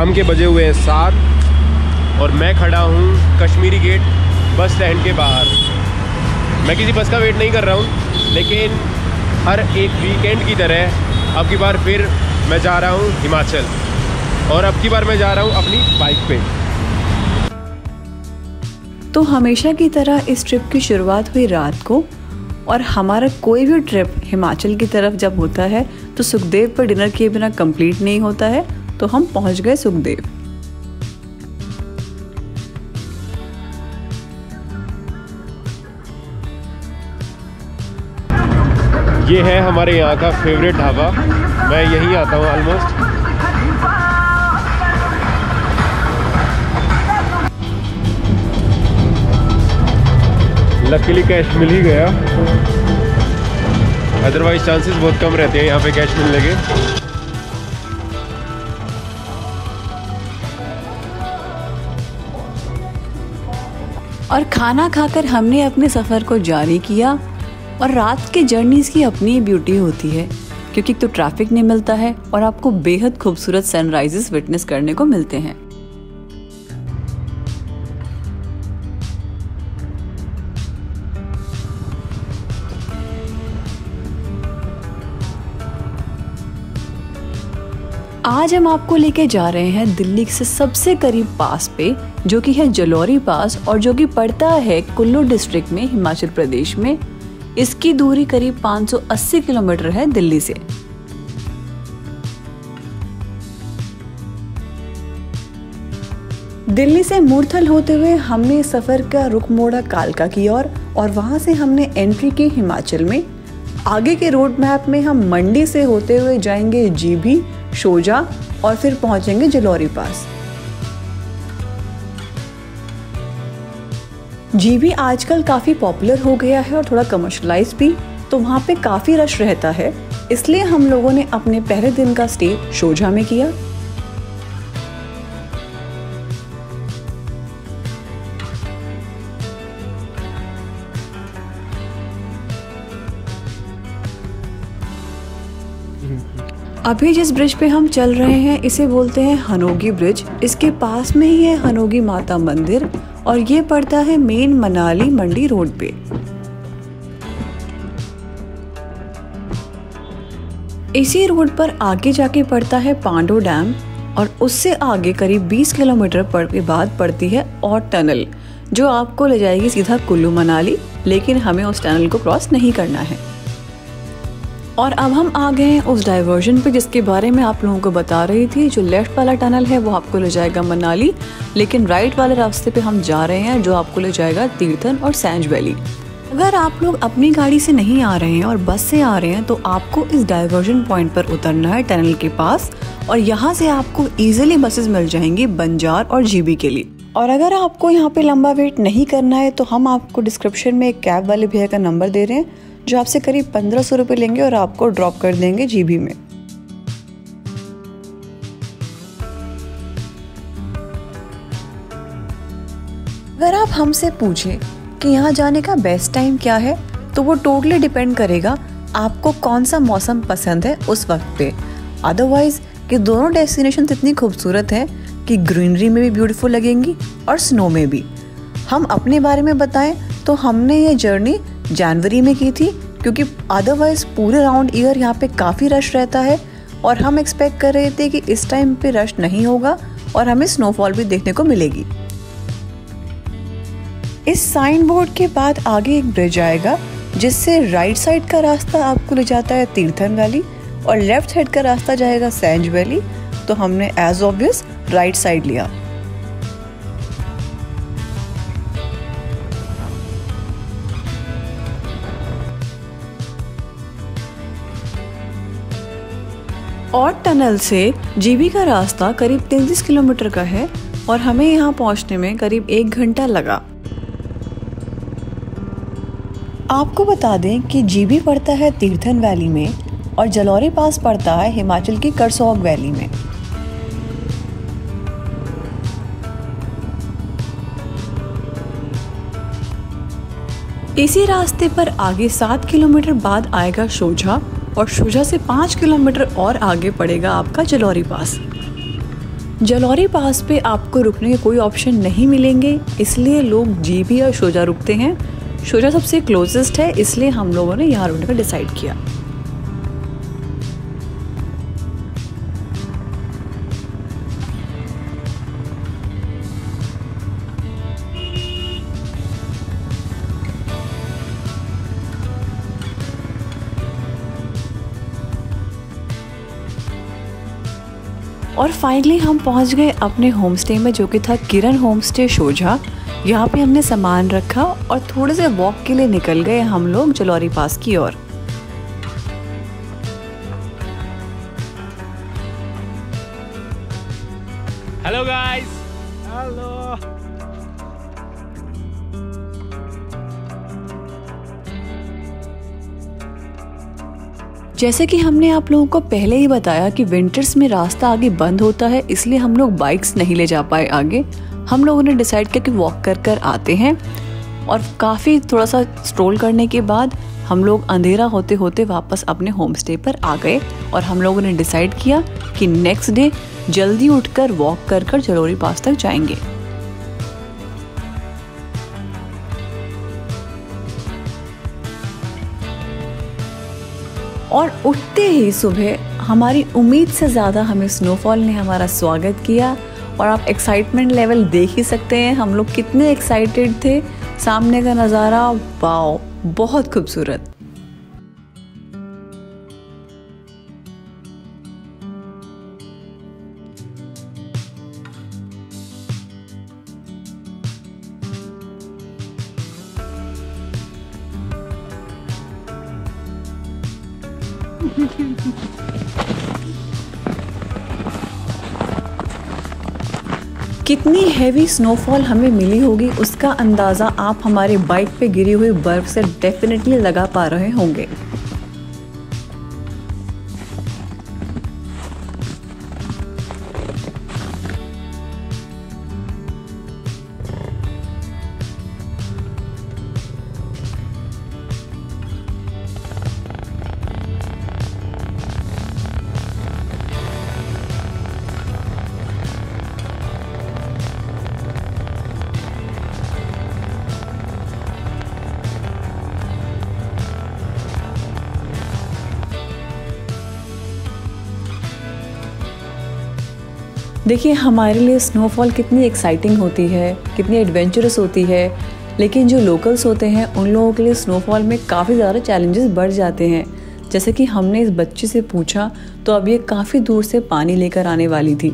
शाम के बजे हुए हैं 7 और मैं खड़ा हूँ कश्मीरी गेट बस स्टैंड के बाहर। मैं किसी बस का वेट नहीं कर रहा हूँ, लेकिन हर एक वीकेंड की तरह अब की बार फिर मैं जा रहा हूँ हिमाचल, और अब की बार मैं जा रहा हूँ अपनी बाइक पे। तो हमेशा की तरह इस ट्रिप की शुरुआत हुई रात को, और हमारा कोई भी ट्रिप हिमाचल की तरफ जब होता है तो सुखदेव पर डिनर किए बिना कंप्लीट नहीं होता है। तो हम पहुंच गए सुखदेव। ये है हमारे यहाँ का फेवरेट ढाबा, मैं यहीं आता हूँ ऑलमोस्ट। लकीली कैश मिल ही गया, अदरवाइज चांसेस बहुत कम रहते हैं यहाँ पे कैश मिलने के। और खाना खाकर हमने अपने सफ़र को जारी किया। और रात के जर्नीज़ की अपनी ब्यूटी होती है, क्योंकि तो ट्रैफिक नहीं मिलता है और आपको बेहद खूबसूरत सनराइजेस विटनेस करने को मिलते हैं। आज हम आपको लेके जा रहे हैं दिल्ली से सबसे करीब पास पे, जो कि है जलौरी पास, और जो कि पड़ता है कुल्लू डिस्ट्रिक्ट में, हिमाचल प्रदेश में। इसकी दूरी करीब 580 किलोमीटर है दिल्ली से। दिल्ली से मूर्थल होते हुए हमने सफर का रुख मोड़ा कालका की ओर, और वहां से हमने एंट्री की हिमाचल में। आगे के रोड मैप में हम मंडी से होते हुए जाएंगे जीभी, शोजा, और फिर पहुंचेंगे जलौरी पास। जीभी आजकल काफ़ी पॉपुलर हो गया है और थोड़ा कमर्शलाइज भी, तो वहाँ पे काफ़ी रश रहता है, इसलिए हम लोगों ने अपने पहले दिन का स्टे शोजा में किया। अभी जिस ब्रिज पे हम चल रहे हैं इसे बोलते हैं हनोगी ब्रिज। इसके पास में ही है हनोगी माता मंदिर, और ये पड़ता है मेन मनाली मंडी रोड पे। इसी रोड पर आगे जाके पड़ता है पांडो डैम, और उससे आगे करीब 20 किलोमीटर के बाद पड़ती है और टनल, जो आपको ले जाएगी सीधा कुल्लू मनाली, लेकिन हमें उस टनल को क्रॉस नहीं करना है। और अब हम आ गए हैं उस डाइवर्जन पे जिसके बारे में आप लोगों को बता रही थी। जो लेफ्ट वाला टनल है वो आपको ले जाएगा मनाली, लेकिन राइट वाले रास्ते पे हम जा रहे हैं जो आपको ले जाएगा तीर्थन और सैंज वैली। अगर आप लोग अपनी गाड़ी से नहीं आ रहे हैं और बस से आ रहे हैं तो आपको इस डाइवर्जन पॉइंट पर उतरना है टनल के पास, और यहाँ से आपको ईजिली बसेस मिल जाएंगी बंजार और जीबी के लिए। और अगर आपको यहाँ पे लंबा वेट नहीं करना है तो हम आपको डिस्क्रिप्शन में एक कैब वाले भैया का नंबर दे रहे हैं, जो आपसे करीब 1500 रुपये लेंगे और आपको ड्रॉप कर देंगे जीबी में। अगर आप हमसे पूछें कि यहाँ जाने का बेस्ट टाइम क्या है, तो वो टोटली डिपेंड करेगा आपको कौन सा मौसम पसंद है उस वक्त पे। अदरवाइज कि दोनों डेस्टिनेशन इतनी खूबसूरत है कि ग्रीनरी में भी ब्यूटीफुल लगेंगी और स्नो में भी। हम अपने बारे में बताएं तो हमने ये जर्नी जनवरी में की थी, क्योंकि अदरवाइज पूरे राउंड ईयर यहाँ पे काफ़ी रश रहता है, और हम एक्सपेक्ट कर रहे थे कि इस टाइम पे रश नहीं होगा और हमें स्नोफॉल भी देखने को मिलेगी। इस साइन बोर्ड के बाद आगे एक ब्रिज आएगा, जिससे राइट साइड का रास्ता आपको ले जाता है तीर्थन वैली और लेफ्ट साइड का रास्ता जाएगा सैंज वैली। तो हमने एज ऑब्वियस राइट साइड लिया। और टनल से जीबी का रास्ता करीब 33 किलोमीटर का है, और हमें यहाँ पहुँचने में करीब 1 घंटा लगा। आपको बता दें कि जीबी पड़ता है तीर्थन वैली में और जलौरी पास पड़ता है हिमाचल की करसोग वैली में। इसी रास्ते पर आगे 7 किलोमीटर बाद आएगा शोजा, और शोजा से 5 किलोमीटर और आगे पड़ेगा आपका जलौरी पास। जलौरी पास पे आपको रुकने के कोई ऑप्शन नहीं मिलेंगे, इसलिए लोग जीभी और शोजा रुकते हैं। शोजा सबसे क्लोजेस्ट है, इसलिए हम लोगों ने यहाँ रुकने का डिसाइड किया। और फाइनली हम पहुंच गए अपने होम स्टे में, जो कि था किरण होम स्टे शोजा। यहाँ पे हमने सामान रखा और थोड़े से वॉक के लिए निकल गए हम लोग जलौरी पास की ओर। Hello guys. हेलो। जैसे कि हमने आप लोगों को पहले ही बताया कि विंटर्स में रास्ता आगे बंद होता है, इसलिए हम लोग बाइक्स नहीं ले जा पाए आगे। हम लोगों ने डिसाइड किया कि वॉक कर कर आते हैं, और काफ़ी थोड़ा सा स्ट्रोल करने के बाद हम लोग अंधेरा होते होते वापस अपने होम स्टे पर आ गए। और हम लोगों ने डिसाइड किया कि नेक्स्ट डे जल्दी उठकर वॉक कर कर जलौरी पास तक जाएंगे। और उठते ही सुबह हमारी उम्मीद से ज़्यादा हमें स्नोफॉल ने हमारा स्वागत किया। और आप एक्साइटमेंट लेवल देख ही सकते हैं हम लोग कितने एक्साइटेड थे। सामने का नज़ारा वाओ, बहुत खूबसूरत। कितनी हैवी स्नोफॉल हमें मिली होगी उसका अंदाज़ा आप हमारे बाइक पे गिरी हुई बर्फ से डेफिनेटली लगा पा रहे होंगे। देखिए हमारे लिए स्नोफॉल कितनी एक्साइटिंग होती है, कितनी एडवेंचरस होती है, लेकिन जो लोकल्स होते हैं उन लोगों के लिए स्नोफॉल में काफ़ी ज़्यादा चैलेंजेस बढ़ जाते हैं। जैसे कि हमने इस बच्चे से पूछा तो अब ये काफ़ी दूर से पानी लेकर आने वाली थी।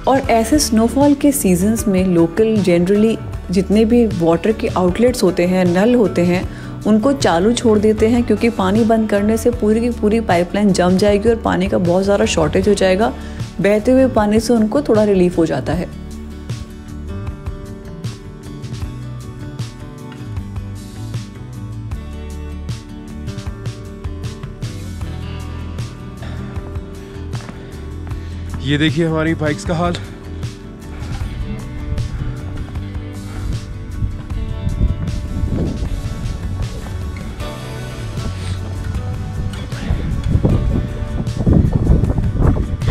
और ऐसे स्नोफॉल के सीजन्स में लोकल जनरली जितने भी वाटर के आउटलेट्स होते हैं, नल होते हैं, उनको चालू छोड़ देते हैं, क्योंकि पानी बंद करने से पूरी की पूरी पाइपलाइन जम जाएगी और पानी का बहुत ज़्यादा शॉर्टेज हो जाएगा। बहते हुए पानी से उनको थोड़ा रिलीफ हो जाता है। ये देखिए हमारी बाइक्स का हाल।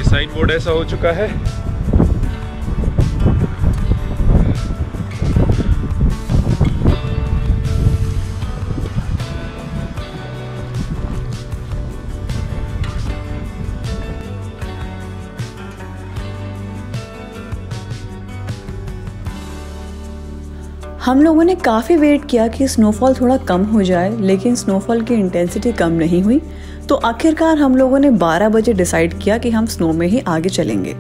साइन बोर्ड ऐसा हो चुका है। हम लोगों ने काफ़ी वेट किया कि स्नोफॉल थोड़ा कम हो जाए, लेकिन स्नोफॉल की इंटेंसिटी कम नहीं हुई। तो आखिरकार हम लोगों ने 12 बजे डिसाइड किया कि हम स्नो में ही आगे चलेंगे।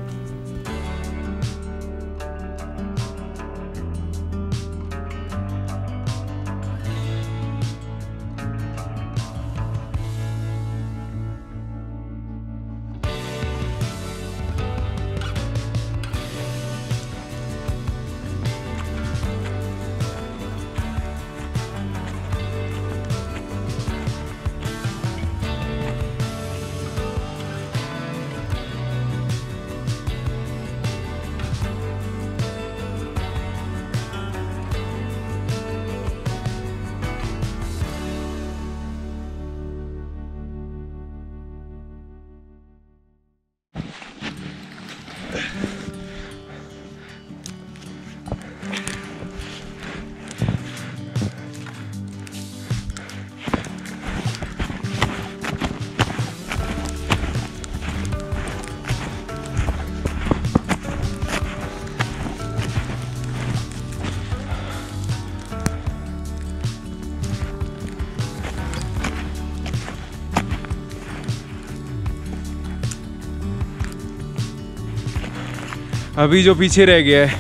अभी जो पीछे रह गया है,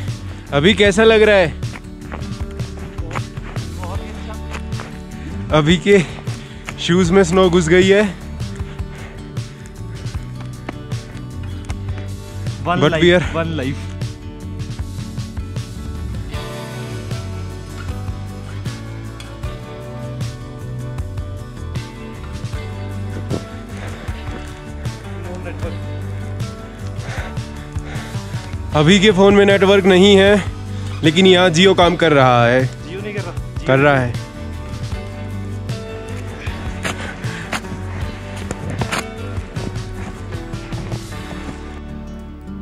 अभी कैसा लग रहा है? अभी के शूज में स्नो घुस गई है। But we are one life. अभी के फ़ोन में नेटवर्क नहीं है, लेकिन यहाँ जियो काम कर रहा है। जियो नहीं कर रहा? कर रहा है।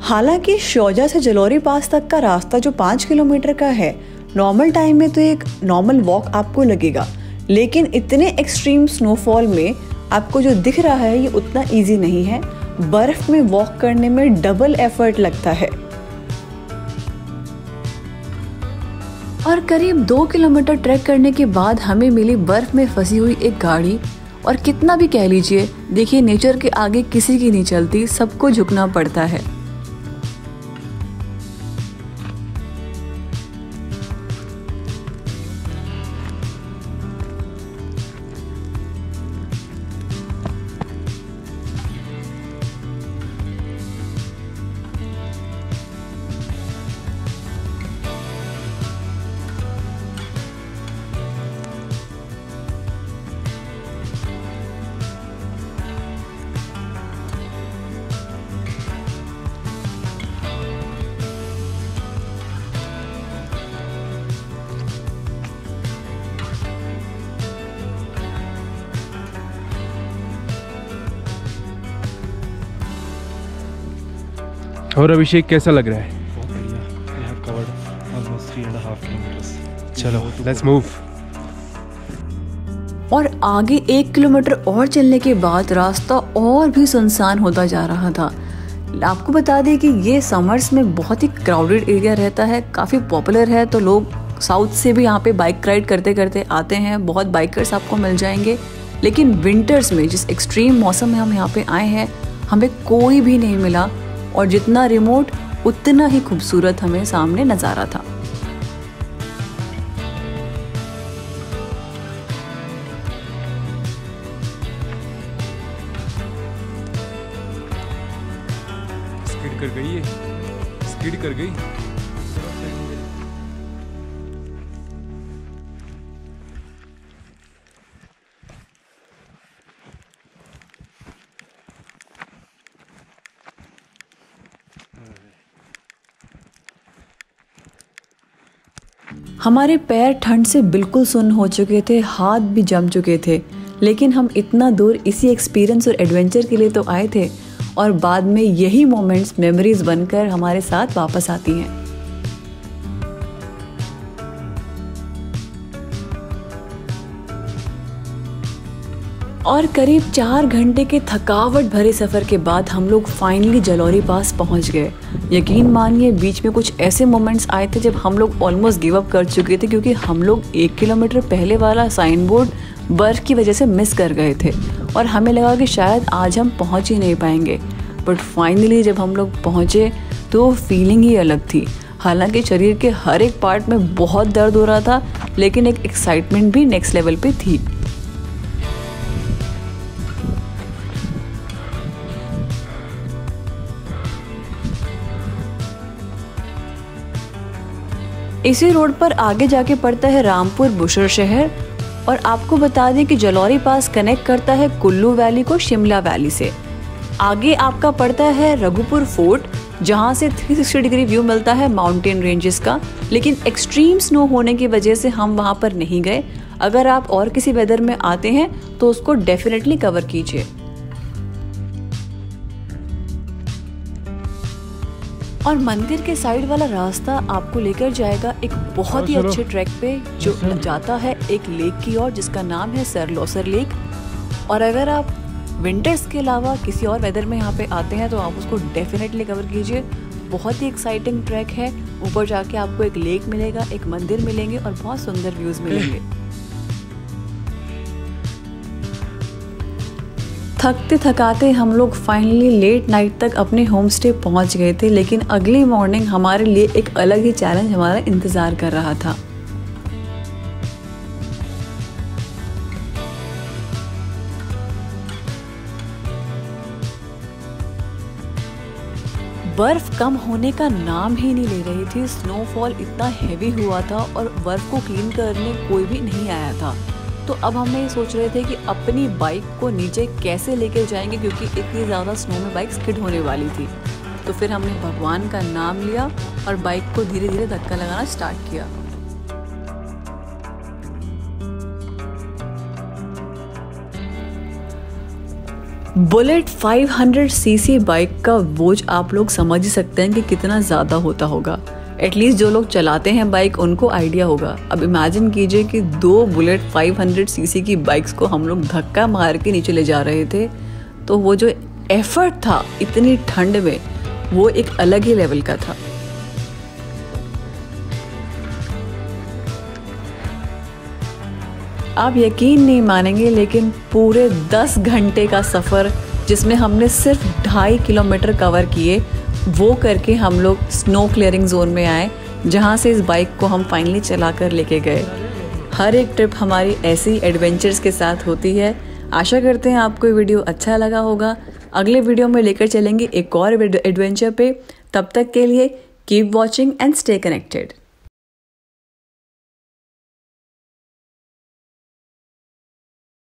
हालांकि शौजा से जलोरी पास तक का रास्ता जो 5 किलोमीटर का है, नॉर्मल टाइम में तो एक नॉर्मल वॉक आपको लगेगा, लेकिन इतने एक्सट्रीम स्नोफॉल में आपको जो दिख रहा है ये उतना इजी नहीं है। बर्फ में वॉक करने में डबल एफर्ट लगता है। और करीब 2 किलोमीटर ट्रैक करने के बाद हमें मिली बर्फ में फंसी हुई एक गाड़ी। और कितना भी कह लीजिए, देखिए नेचर के आगे किसी की नहीं चलती, सबको झुकना पड़ता है। और अभिषेक कैसा लग रहा है? बहुत बढ़िया। We have covered almost 3.5 kilometers. चलो लेट्स मूव। और आगे 1 किलोमीटर और चलने के बाद रास्ता और भी सुनसान होता जा रहा था। आपको बता दें कि ये समर्स में बहुत ही क्राउडेड एरिया रहता है, काफ़ी पॉपुलर है, तो लोग साउथ से भी यहाँ पे बाइक राइड करते करते आते हैं। बहुत बाइकर्स आपको मिल जाएंगे। लेकिन विंटर्स में जिस एक्सट्रीम मौसम में हम यहाँ पे आए हैं, हमें कोई भी नहीं मिला, और जितना रिमोट उतना ही खूबसूरत हमें सामने नज़ारा था। स्किड कर गई है, स्किड कर गई। हमारे पैर ठंड से बिल्कुल सुन्न हो चुके थे, हाथ भी जम चुके थे, लेकिन हम इतना दूर इसी एक्सपीरियंस और एडवेंचर के लिए तो आए थे, और बाद में यही मोमेंट्स मेमोरीज बनकर हमारे साथ वापस आती हैं। और करीब 4 घंटे के थकावट भरे सफ़र के बाद हम लोग फाइनली जलोरी पास पहुंच गए। यकीन मानिए बीच में कुछ ऐसे मोमेंट्स आए थे जब हम लोग ऑलमोस्ट गिव अप कर चुके थे, क्योंकि हम लोग 1 किलोमीटर पहले वाला साइन बोर्ड बर्फ़ की वजह से मिस कर गए थे, और हमें लगा कि शायद आज हम पहुंच ही नहीं पाएंगे। बट फाइनली जब हम लोग पहुँचे तो फीलिंग ही अलग थी। हालांकि शरीर के हर एक पार्ट में बहुत दर्द हो रहा था, लेकिन एक एक्साइटमेंट भी नेक्स्ट लेवल पे थी। इसी रोड पर आगे जाके पड़ता है रामपुर बुशर शहर, और आपको बता दें कि जलोरी पास कनेक्ट करता है कुल्लू वैली को शिमला वैली से। आगे आपका पड़ता है रघुपुर फोर्ट, जहां से 360 डिग्री व्यू मिलता है माउंटेन रेंजेस का, लेकिन एक्सट्रीम स्नो होने की वजह से हम वहां पर नहीं गए। अगर आप और किसी वेदर में आते हैं तो उसको डेफिनेटली कवर कीजिए। और मंदिर के साइड वाला रास्ता आपको लेकर जाएगा एक बहुत ही अच्छे ट्रैक पे, जो जाता है एक लेक की ओर, जिसका नाम है सर लोसर लेक। और अगर आप विंटर्स के अलावा किसी और वेदर में यहाँ पे आते हैं तो आप उसको डेफिनेटली कवर कीजिए। बहुत ही एक्साइटिंग ट्रैक है। ऊपर जाके आपको एक लेक मिलेगा, एक मंदिर मिलेंगे और बहुत सुंदर व्यूज मिलेंगे। थकते थकाते हम लोग फाइनली लेट नाइट तक अपने होम स्टे पहुँच गए थे, लेकिन अगली मॉर्निंग हमारे लिए एक अलग ही चैलेंज हमारा इंतज़ार कर रहा था। बर्फ कम होने का नाम ही नहीं ले रही थी। स्नोफॉल इतना हैवी हुआ था और बर्फ को क्लीन करने कोई भी नहीं आया था। तो अब हम ये सोच रहे थे कि अपनी बाइक को नीचे कैसे लेकर जाएंगे, क्योंकि इतनी ज़्यादा स्नो में बाइक स्किड होने वाली थी। तो फिर हमने भगवान का नाम लिया और बाइक को धीरे धीरे धक्का लगाना स्टार्ट किया। बुलेट 500 सीसी बाइक का बोझ आप लोग समझ ही सकते हैं कि कितना ज़्यादा होता होगा। एटलीस्ट जो लोग चलाते हैं बाइक उनको आइडिया होगा। अब इमेजिन कीजिए कि 2 बुलेट 500 सीसी की बाइक्स को हम लोग धक्का मार के नीचे ले जा रहे थे, तो वो जो एफर्ट था इतनी ठंड में, वो एक अलग ही लेवल का था। आप यकीन नहीं मानेंगे, लेकिन पूरे 10 घंटे का सफ़र जिसमें हमने सिर्फ 2.5 किलोमीटर कवर किए, वो करके हम लोग स्नो क्लियरिंग जोन में आए, जहाँ से इस बाइक को हम फाइनली चला कर लेके गए। हर एक ट्रिप हमारी ऐसी एडवेंचर्स के साथ होती है। आशा करते हैं आपको ये वीडियो अच्छा लगा होगा। अगले वीडियो में लेकर चलेंगे एक और एडवेंचर पे। तब तक के लिए keep watching and stay connected.